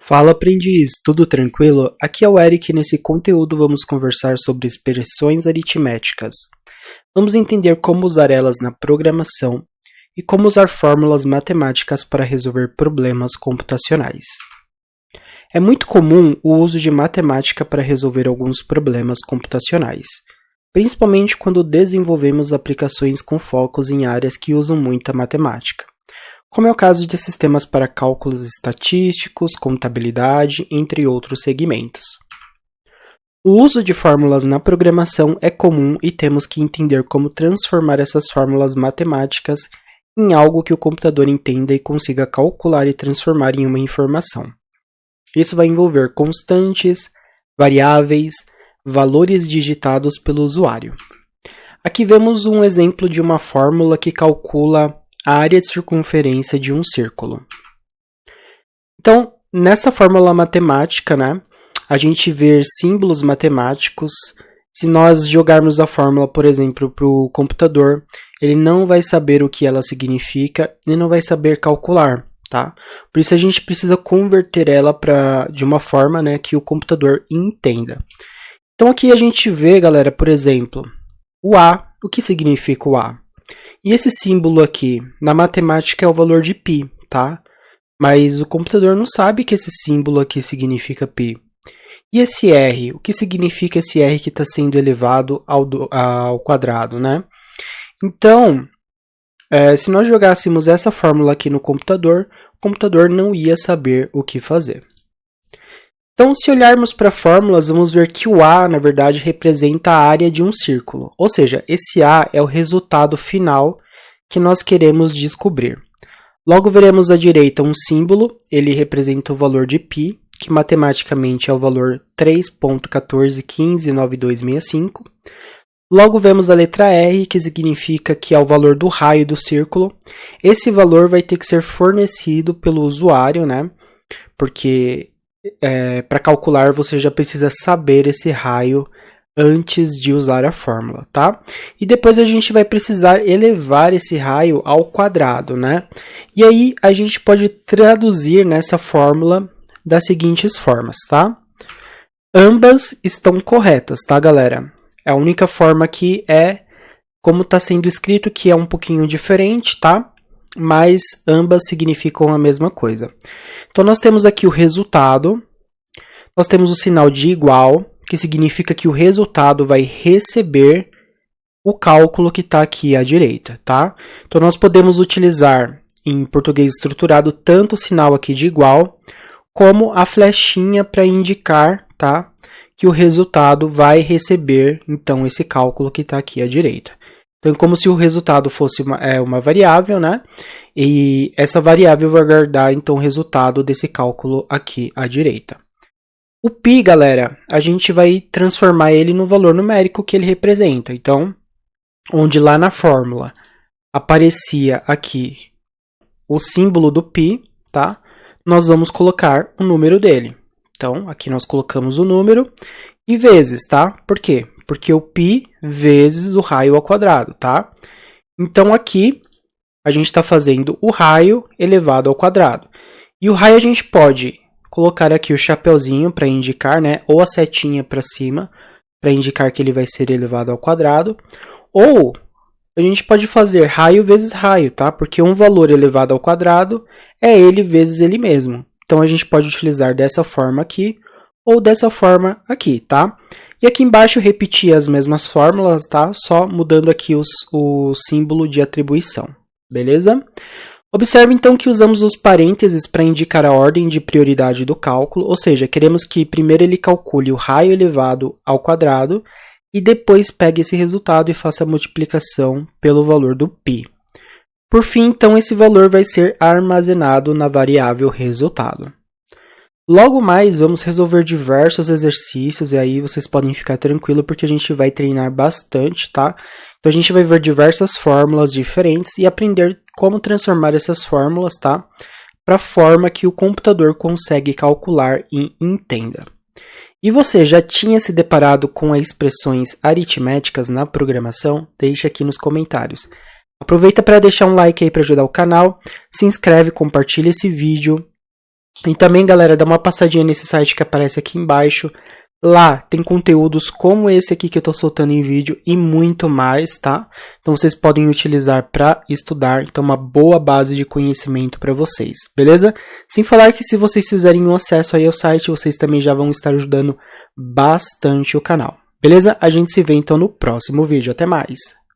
Fala, aprendiz, tudo tranquilo? Aqui é o Eric e nesse conteúdo vamos conversar sobre expressões aritméticas. Vamos entender como usar elas na programação e como usar fórmulas matemáticas para resolver problemas computacionais. É muito comum o uso de matemática para resolver alguns problemas computacionais, principalmente quando desenvolvemos aplicações com focos em áreas que usam muita matemática, como é o caso de sistemas para cálculos estatísticos, contabilidade, entre outros segmentos. O uso de fórmulas na programação é comum e temos que entender como transformar essas fórmulas matemáticas em algo que o computador entenda e consiga calcular e transformar em uma informação. Isso vai envolver constantes, variáveis, valores digitados pelo usuário. Aqui vemos um exemplo de uma fórmula que calcula a área de circunferência de um círculo. Então, nessa fórmula matemática, a gente vê símbolos matemáticos. Se nós jogarmos a fórmula, por exemplo, para o computador, ele não vai saber o que ela significa e não vai saber calcular, tá? Por isso a gente precisa converter ela de uma forma que o computador entenda. Então aqui a gente vê, galera, por exemplo, o A. O que significa o A? E esse símbolo aqui, na matemática, é o valor de π, tá? Mas o computador não sabe que esse símbolo aqui significa π. E esse R? O que significa esse R que está sendo elevado ao quadrado, Então, se nós jogássemos essa fórmula aqui no computador, o computador não ia saber o que fazer. Então, se olharmos para fórmulas, vamos ver que o A, na verdade, representa a área de um círculo. Ou seja, esse A é o resultado final que nós queremos descobrir. Logo, veremos à direita um símbolo, ele representa o valor de π, que matematicamente é o valor 3.14159265. Logo, vemos a letra R, que significa que é o valor do raio do círculo. Esse valor vai ter que ser fornecido pelo usuário, Porque para calcular, você já precisa saber esse raio antes de usar a fórmula, tá? E depois a gente vai precisar elevar esse raio ao quadrado, E aí a gente pode traduzir nessa fórmula das seguintes formas, tá? Ambas estão corretas, tá, galera? A única forma aqui é como está sendo escrito, que é um pouquinho diferente, tá? Mas ambas significam a mesma coisa. Então, nós temos aqui o resultado, nós temos o sinal de igual, que significa que o resultado vai receber o cálculo que está aqui à direita, tá? Então, nós podemos utilizar, em português estruturado, tanto o sinal aqui de igual, como a flechinha para indicar, tá? Que o resultado vai receber, então, esse cálculo que está aqui à direita. Então, é como se o resultado fosse uma variável, E essa variável vai guardar, então, o resultado desse cálculo aqui à direita. O π, galera, a gente vai transformar ele no valor numérico que ele representa. Então, onde lá na fórmula aparecia aqui o símbolo do π, tá? Nós vamos colocar o número dele. Então, aqui nós colocamos o número e vezes, tá? Por quê? Porque o π vezes o raio ao quadrado, tá? Então, aqui, a gente está fazendo o raio elevado ao quadrado. E o raio a gente pode colocar aqui o chapeuzinho para indicar, ou a setinha para cima, para indicar que ele vai ser elevado ao quadrado. Ou, a gente pode fazer raio vezes raio, tá? Porque um valor elevado ao quadrado é ele vezes ele mesmo. Então, a gente pode utilizar dessa forma aqui, ou dessa forma aqui, tá? E aqui embaixo repetir as mesmas fórmulas, tá? Só mudando aqui o símbolo de atribuição, beleza? Observe então que usamos os parênteses para indicar a ordem de prioridade do cálculo, ou seja, queremos que primeiro ele calcule o raio elevado ao quadrado e depois pegue esse resultado e faça a multiplicação pelo valor do π. Por fim, então, esse valor vai ser armazenado na variável resultado. Logo mais, vamos resolver diversos exercícios e aí vocês podem ficar tranquilos porque a gente vai treinar bastante, tá? Então, a gente vai ver diversas fórmulas diferentes e aprender como transformar essas fórmulas, tá? Para a forma que o computador consegue calcular e entenda. E você já tinha se deparado com expressões aritméticas na programação? Deixe aqui nos comentários. Aproveita para deixar um like aí para ajudar o canal, se inscreve, compartilha esse vídeo. E também, galera, dá uma passadinha nesse site que aparece aqui embaixo. Lá tem conteúdos como esse aqui que eu estou soltando em vídeo e muito mais, tá? Então vocês podem utilizar para estudar, então uma boa base de conhecimento para vocês, beleza? Sem falar que se vocês fizerem um acesso aí ao site, vocês também já vão estar ajudando bastante o canal, beleza? A gente se vê então no próximo vídeo, até mais!